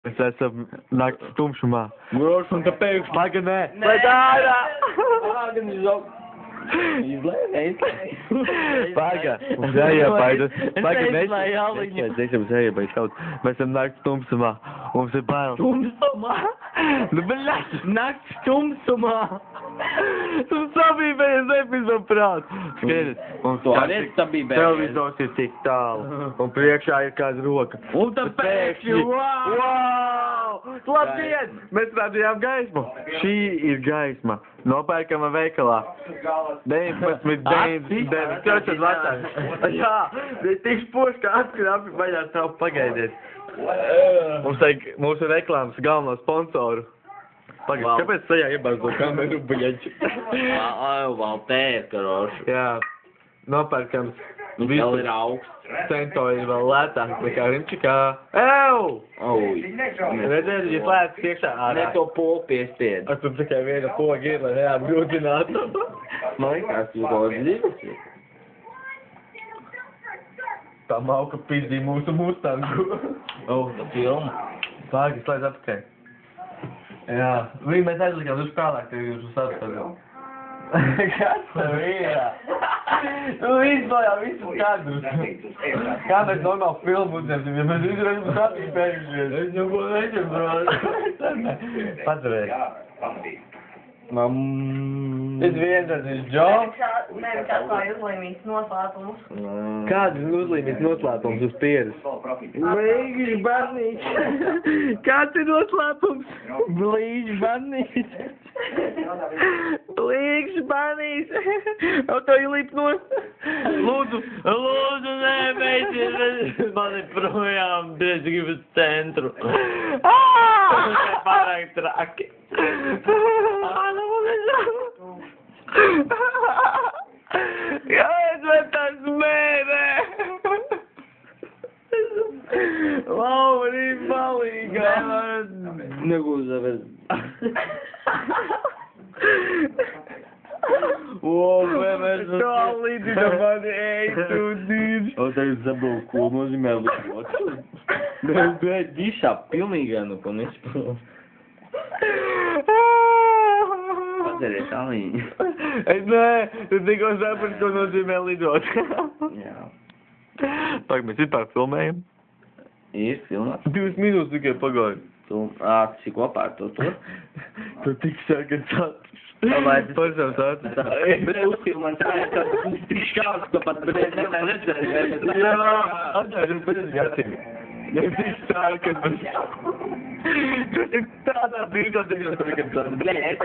Mēs esam naktas tumšumā. Grošs un te pēkšņi. Paga, nē! Nē, tā ir! Paga! Mums jāiebaida. Paga, Jāliņa. mums jāiebaida kaut. Mēs esam naktas tumšumā. Mums ir bail. Tumsumā! Nu, beļas! Nakts tumsumā! Tu sabībējies nepizam prāt. Skaties, mums Tu arī esi sabībējies. televizors ir tik tālu. Un priekšā ir kāda roka. Un te pēkšņi, Wow! Labdien! Mēs rādījām gaismu. Šī ir gaisma. Nopērkama veikalā. 19,99 vecāks. Jā, bet tik spožs, ka atkļāpi vaļās nav pagaidiet. Mums vajag mūsu reklāmas galveno sponsoru. Pagaid, kāpēc tajā iebāzo kameru buļaģi? Valtēr, karoši. Jā, nopērkams. Vēl ir augsts. Cento ir vēl lētāk nekā Rimčikā. Ew! Oi. Redzēji, ja slēdz iekšā ārā. Ne to polu piespied. Ar tu tikai viena poga ir, lai neapgrūtinātu. Man liekas, jūs kaut dzīves. Tā mauka pizdīja mūsu Mustangu. Tā filma. Pāgi, slēdz atpakaļ. Jā, viņi mēs aizlikām uz kālāk, tev jūs uz atpakaļ. Kas tev ir? Tu izbojā visus kadrus. Kā mēs normāli filmu uzņemsim, ja mēs izdarām uz atpakaļ pēkšņies. Es jau ko neņem, bro. Paturēs. Es vienreiz ir Džons. Nē, kāds vai uzlīmīts noslēpums. Kāds ir uzlīmīts noslēpums uz pieres? Blīģis barnīts. Kāds ir noslēpums? Blīģis barnīts. Blīģis barnīts. O, to ielīp nost. Lūdzu, nē, beidziet. Man ir projām, es gribu uz centru. Pārāk traki. Jāizvērtās mērē! Laurī malīgā! Negūzavēs. Tā līdina mani eitu dīdži! O, tagad zabūju, ko nozīmē likt. Bet dišā pilnīgā, nu, ko nespēju. Padzeriet aliņu. Nē, tu tikko saprati, ko nozīmē lidot. Jā. Pag, mēs vispār filmējam. Ir filmās. 2 minūtes tikai pagāja. Tas ir kopā ar to. Tu tik sākat tāds. Pašām tāds. Bet uzfilmēt tā, ka tu tik šāds, ka pat redzēs. Jā, atgādājums pēc gadiem. Ja tik sākat, bet... Tu tik tādā brīdī, kad tāds. Blēd.